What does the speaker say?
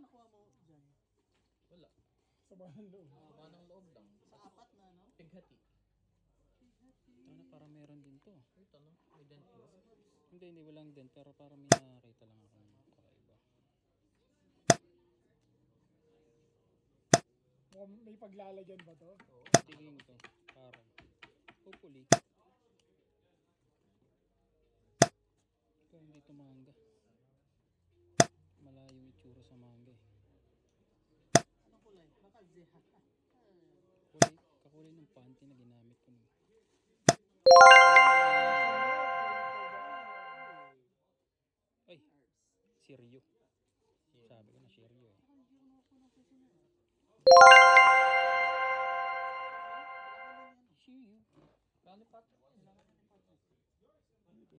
nakuha mo dyan? Wala. Sa bahan loob. Manang loob lang. Sa apat na, no? Pighati. Sana parang meron din to. Ito no? May dent mo. Hindi walang din. Pero parang may nakakita lang ako ng kakaiba. Mukhang may paglalagyan ba to? Oo. Tingin ko. Parang. Hopefully. Ikaw hindi to manga. Malayo yung itsura sa manga eh. Anong kulay? Baka zeha. Kakulay ng panty na ginamit ko. Ay, Siryo. Sabi ko na Siryo eh. Siryo. Lollipop.